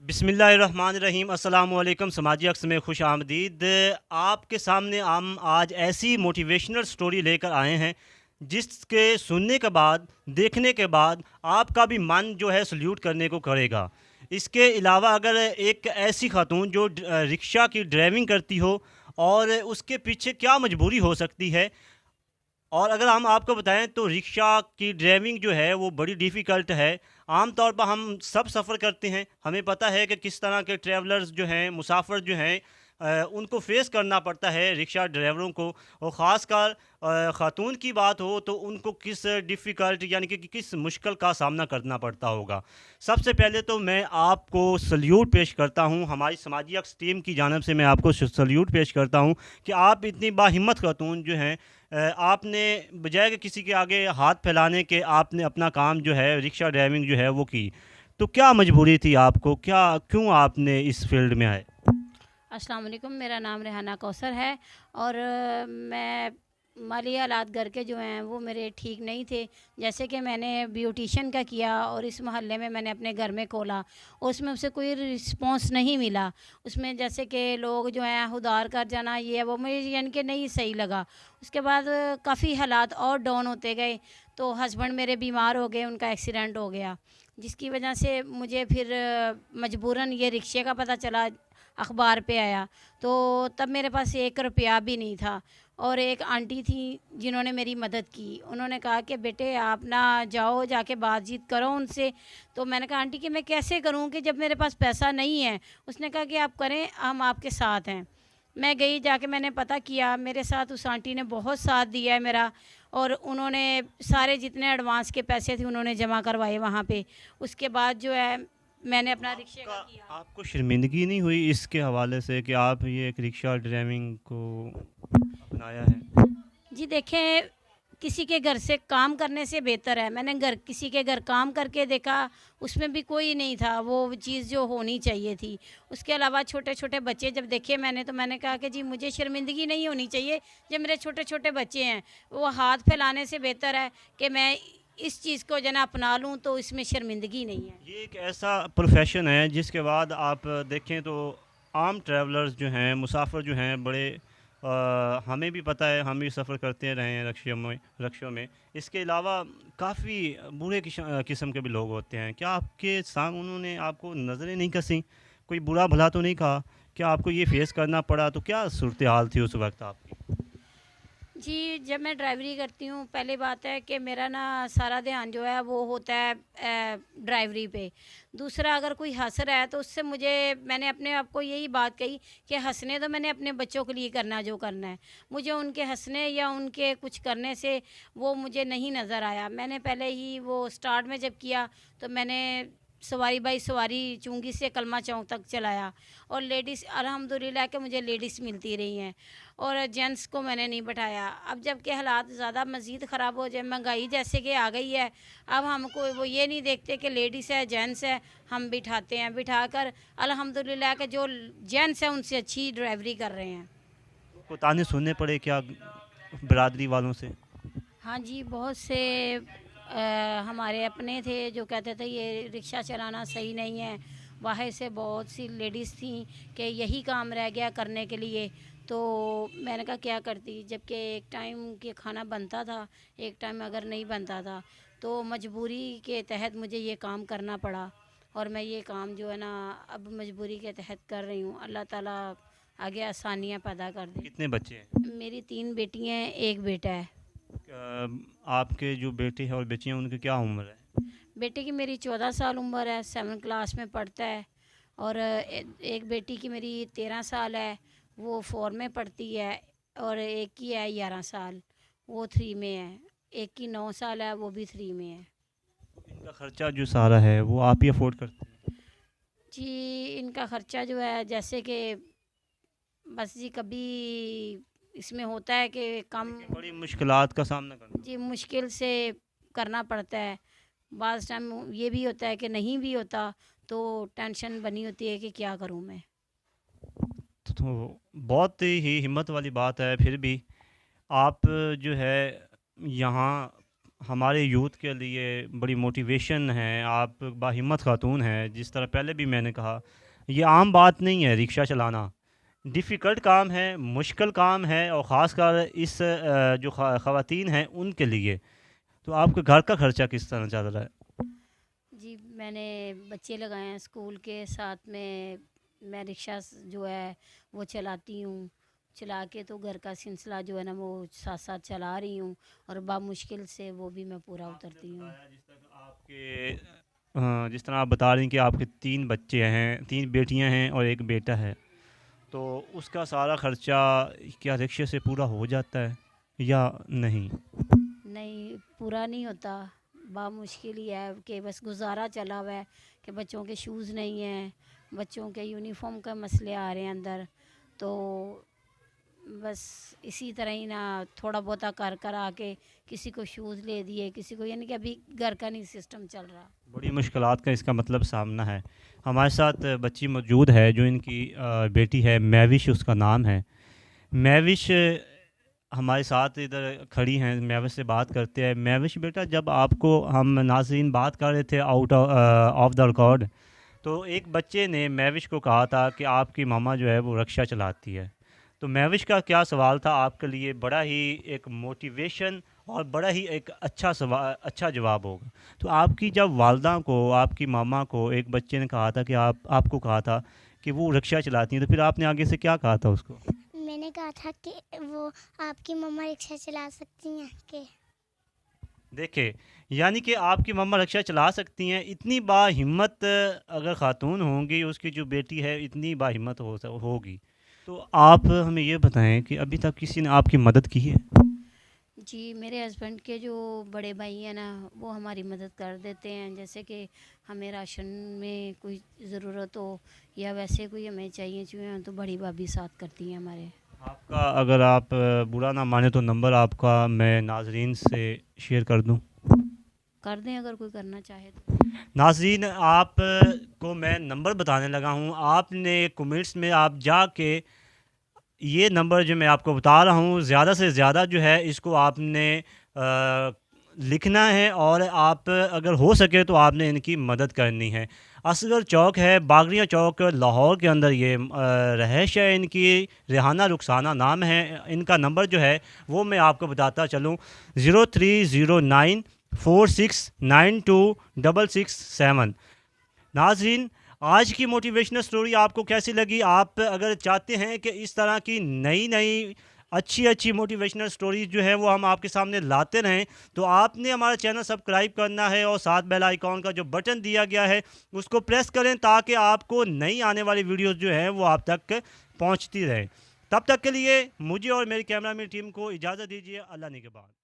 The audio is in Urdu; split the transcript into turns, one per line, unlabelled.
بسم اللہ الرحمن الرحیم۔ السلام علیکم سماجی عکس میں خوش آمدید۔ آپ کے سامنے ہم آج ایسی موٹیویشنل سٹوری لے کر آئے ہیں جس کے سننے کے بعد دیکھنے کے بعد آپ کا بھی من جو ہے سلیوٹ کرنے کو کرے گا۔ اس کے علاوہ اگر ایک ایسی خاتون جو رکشہ کی ڈرائیونگ کرتی ہو اور اس کے پیچھے کیا مجبوری ہو سکتی ہے، اور اگر ہم آپ کو بتائیں تو رکشہ کی ڈرائیونگ جو ہے وہ بڑی ڈیفیکلٹ ہے۔ عام طور پر ہم سب سفر کرتے ہیں، ہمیں پتہ ہے کہ کس طرح کے ٹریولرز جو ہیں، مسافر جو ہیں، ان کو فیس کرنا پڑتا ہے رکشہ ڈرائیوروں کو، اور خاص کر خاتون کی بات ہو تو ان کو کس ڈیفیکلٹ یعنی کہ کس مشکل کا سامنا کرنا پڑتا ہوگا۔ سب سے پہلے تو میں آپ کو سلیوٹ پیش کرتا ہوں، ہماری سماجی عکس ٹیم کی جانب سے میں آپ کو سلیوٹ پیش کرتا ہوں کہ آپ اتنی باہمت خاتون جو ہیں، آپ نے بجائے کہ کسی کے آگے ہاتھ پھیلانے کے آپ نے اپنا کام جو ہے رکشہ ڈرائیونگ جو ہے وہ کی۔ تو کیا مجبوری تھی آپ کو، کیوں آپ نے اس فیلڈ میں آئے؟
السلام علیکم، میرا نام ریحانہ کوثر ہے اور میں مالی حالات گھر کے جو ہیں وہ میرے ٹھیک نہیں تھے۔ جیسے کہ میں نے بیوٹیشین کا کیا اور اس محلے میں نے اپنے گھر میں کھولا، اور اس میں اسے کوئی رسپانس نہیں ملا۔ اس میں جیسے کہ لوگ جو ہیں ادھار کر جانا، یہ وہ مجھے یعنی کہ نہیں صحیح لگا۔ اس کے بعد کافی حالات اور ڈاؤن ہوتے گئے، تو ہسبینڈ میرے بیمار ہو گئے، ان کا ایکسیڈنٹ ہو گیا، جس کی وجہ سے مجھے پھر مجبوراً یہ رکشے کا پتہ چلا، اخبار پہ آیا، تو تب میرے پاس 1 روپیہ بھی نہیں تھا۔ اور ایک آنٹی تھی جنہوں نے میری مدد کی، انہوں نے کہا کہ بیٹے آپ نہ جاؤ، جا کے بات چیت کرو ان سے۔ تو میں نے کہا آنٹی کہ میں کیسے کروں کہ جب میرے پاس پیسہ نہیں ہے؟ اس نے کہا کہ آپ کریں، ہم آپ کے ساتھ ہیں۔ میں گئی، جا کے میں نے پتہ کیا، میرے ساتھ اس آنٹی نے بہت ساتھ دیا ہے میرا، اور انہوں نے سارے جتنے ایڈوانس کے پیسے تھے انہوں نے جمع کروائے وہاں پہ۔ اس کے بعد جو ہے میں نے اپنا رکشے کا کیا۔
آپ کو شرمندگی نہیں ہوئی اس کے حوالے سے کہ آپ یہ ایک رکشہ ڈرائیونگ کو اپنایا ہے؟
جی دیکھیں، کسی کے گھر سے کام کرنے سے بہتر ہے، میں نے کسی کے گھر کام کر کے دیکھا، اس میں بھی کوئی نہیں تھا وہ چیز جو ہونی چاہیے تھی۔ اس کے علاوہ چھوٹے چھوٹے بچے جب دیکھے میں نے، تو میں نے کہا کہ جی مجھے شرمندگی نہیں ہونی چاہیے، جب میرے چھوٹے چھوٹے بچے ہیں، وہ ہاتھ پھیلانے سے بہتر ہے کہ میں اس چیز کو جو نا اپنا لوں، تو اس میں شرمندگی نہیں ہے۔
یہ ایک ایسا پروفیشن ہے جس کے بعد آپ دیکھیں تو عام ٹریولرز جو ہیں، مسافر جو ہیں، بڑے ہمیں بھی پتہ ہے، ہم بھی سفر کرتے رہے ہیں رکشوں میں۔ اس کے علاوہ کافی برے قسم کے بھی لوگ ہوتے ہیں۔ کیا آپ کے سامنے انہوں نے آپ کو نظریں نہیں کسیں، کوئی برا بھلا تو نہیں کہا؟ کیا آپ کو یہ فیس کرنا پڑا؟ تو کیا صورتحال تھی اس وقت آپ کی؟
جی جب میں ڈرائیوری کرتی ہوں، پہلی بات ہے کہ میرا نا سارا دھیان جو ہے وہ ہوتا ہے ڈرائیوری پہ۔ دوسرا، اگر کوئی ہنس رہا ہے تو اس سے میں نے اپنے آپ کو یہی بات کہی کہ ہنسنے تو میں نے اپنے بچوں کے لیے کرنا جو کرنا ہے، مجھے ان کے ہنسنے یا ان کے کچھ کرنے سے وہ مجھے نہیں نظر آیا۔ میں نے پہلے ہی وہ سٹارٹ میں جب کیا تو میں نے سواری بائی سواری چونگی سے کلمہ چوک تک چلایا، اور لیڈیز الحمدللہ کہ مجھے لیڈیز ملتی رہی ہیں، اور جینٹس کو میں نے نہیں بٹھایا۔ اب جب کہ حالات زیادہ مزید خراب ہو جائے، مہنگائی جیسے کہ آ گئی ہے، اب ہم کو وہ یہ نہیں دیکھتے کہ لیڈیز ہے جینٹس ہے، ہم بٹھاتے ہیں، بٹھا کر الحمدللہ کہ جو جینٹس ہیں ان سے اچھی ڈرائیوری کر رہے ہیں۔
کو تانے سننے پڑے کیا برادری والوں سے؟
ہاں جی، بہت سے ہمارے اپنے تھے جو کہتے تھے یہ رکشہ چلانا صحیح نہیں ہے۔ باہر سے بہت سی لیڈیز تھیں کہ یہی کام رہ گیا کرنے کے لیے، تو میں نے کہا کیا کرتی، جب کہ ایک ٹائم کے کھانا بنتا تھا، ایک ٹائم اگر نہیں بنتا تھا، تو مجبوری کے تحت مجھے یہ کام کرنا پڑا، اور میں یہ کام جو ہے نا اب مجبوری کے تحت کر رہی ہوں۔ اللہ تعالیٰ آگے آسانیاں پیدا کر دے۔
کتنے بچے ہیں؟
میری 3 بیٹی ہیں، 1 بیٹا ہے۔
آپ کے جو بیٹے ہیں اور بیٹی ہیں ان کی کیا عمر ہے؟
بیٹے کی میری 14 سال عمر ہے، 7 کلاس میں پڑھتا ہے، اور ایک بیٹی کی میری 13 سال ہے، وہ 4 میں پڑھتی ہے، اور ایک کی ہے 11 سال، وہ 3 میں ہے، ایک کی 9 سال ہے، وہ بھی 3 میں ہے۔
ان کا خرچہ جو سارا ہے وہ آپ ہی افورڈ کرتے ہیں؟
جی ان کا خرچہ جو ہے جیسے کہ بس جی کبھی اس میں ہوتا ہے کہ کم،
لیکن بڑی مشکلات کا سامنا کرنا
جی مشکل سے کرنا پڑتا ہے۔ بعض ٹائم یہ بھی ہوتا ہے کہ نہیں بھی ہوتا، تو ٹینشن بنی ہوتی ہے کہ کیا کروں میں۔
تو بہت ہی ہمت والی بات ہے۔ پھر بھی آپ جو ہے یہاں ہمارے یوتھ کے لیے بڑی موٹیویشن ہے. آپ باہمت خاتون ہیں. جس طرح پہلے بھی میں نے کہا, یہ عام بات نہیں ہے رکشہ چلانا. ڈیفیکلٹ کام ہے, مشکل کام ہے, اور خاص کر اس جو خواتین ہیں ان کے لیے. تو آپ کے گھر کا خرچہ کس طرح چل رہا ہے؟
جی میں نے بچے لگائے ہیں اسکول کے ساتھ میں رکشہ جو ہے وہ چلاتی ہوں. چلا کے تو گھر کا سلسلہ جو ہے نا وہ ساتھ ساتھ چلا رہی ہوں, اور بامشکل سے وہ بھی میں پورا اترتی ہوں.
جس طرح آپ بتا رہی ہیں کہ آپ کے 3 بچے ہیں, 3 بیٹیاں ہیں اور 1 بیٹا ہے, تو اس کا سارا خرچہ کیا رکشے سے پورا ہو جاتا ہے یا نہیں؟
نہیں, پورا نہیں ہوتا. بامشکل ہی ہے کہ بس گزارا چلا ہوا ہے کہ بچوں کے شوز نہیں ہیں, بچوں کے یونیفارم کا مسئلے آ رہے ہیں اندر, تو بس اسی طرح ہی نا تھوڑا بہت کر آ کے کسی کو شوز لے دیے, کسی کو, یعنی کہ ابھی گھر کا نہیں سسٹم چل رہا.
بڑی مشکلات کا اس کا مطلب سامنا ہے. ہمارے ساتھ بچی موجود ہے جو ان کی بیٹی ہے, میوش اس کا نام ہے. میوش ہمارے ساتھ ادھر کھڑی ہیں, میوش سے بات کرتے ہیں. میوش بیٹا, جب آپ کو ہم ناظرین بات کر رہے تھے آؤٹ آف دا ریکارڈ, تو ایک بچے نے میوش کو کہا تھا کہ آپ کی ماما جو ہے وہ رکشہ چلاتی ہے. تو میوش کا کیا سوال تھا آپ کے لیے, بڑا ہی ایک موٹیویشن اور بڑا ہی ایک اچھا جواب ہوگا. تو آپ کی جب والدہ کو, آپ کی ماما کو ایک بچے نے کہا تھا کہ آپ کو کہا تھا کہ وہ رکشہ چلاتی ہیں, تو پھر آپ نے آگے سے کیا کہا تھا اس کو؟
میں نے کہا تھا کہ وہ آپ کی مما رکشہ چلا سکتی ہیں کہ
دیکھیں, یعنی کہ آپ کی مما رکشہ چلا سکتی ہیں. اتنی با ہمت اگر خاتون ہوں گی, اس کی جو بیٹی ہے اتنی با ہمت ہوگی. تو آپ ہمیں یہ بتائیں کہ ابھی تک کسی نے آپ کی مدد کی ہے؟
جی میرے ہسبینڈ کے جو بڑے بھائی ہیں نا وہ ہماری مدد کر دیتے ہیں. جیسے کہ ہمیں راشن میں کوئی ضرورت ہو یا ویسے کوئی ہمیں چاہیے تو بڑی بھابھی ساتھ کرتی ہیں ہمارے.
آپ کا, اگر آپ برا نہ مانے تو نمبر آپ کا میں ناظرین سے شیئر کر دوں؟
کر دیں اگر کوئی کرنا چاہے تو.
ناظرین, آپ کو میں نمبر بتانے لگا ہوں. آپ نے کمنٹس میں آپ جا کے یہ نمبر جو میں آپ کو بتا رہا ہوں, زیادہ سے زیادہ جو ہے اس کو آپ نے لکھنا ہے, اور آپ اگر ہو سکے تو آپ نے ان کی مدد کرنی ہے. اصغر چوک ہے, باغریاں چوک, لاہور کے اندر یہ رہائش ہے ان کی. ریحانہ رخسانہ نام ہے. ان کا نمبر جو ہے وہ میں آپ کو بتاتا چلوں, 0309469267. ناظرین, آج کی موٹیویشنل سٹوری آپ کو کیسی لگی؟ آپ اگر چاہتے ہیں کہ اس طرح کی نئی اچھی موٹیویشنل سٹوریز جو ہیں وہ ہم آپ کے سامنے لاتے رہیں, تو آپ نے ہمارا چینل سبسکرائب کرنا ہے, اور ساتھ بیل آئیکن کا جو بٹن دیا گیا ہے اس کو پریس کریں, تاکہ آپ کو نئی آنے والی ویڈیوز جو ہیں وہ آپ تک پہنچتی رہیں. تب تک کے لیے مجھے اور میری کیمرہ مین ٹیم کو اجازت دیجیے. اللہ نگہبان.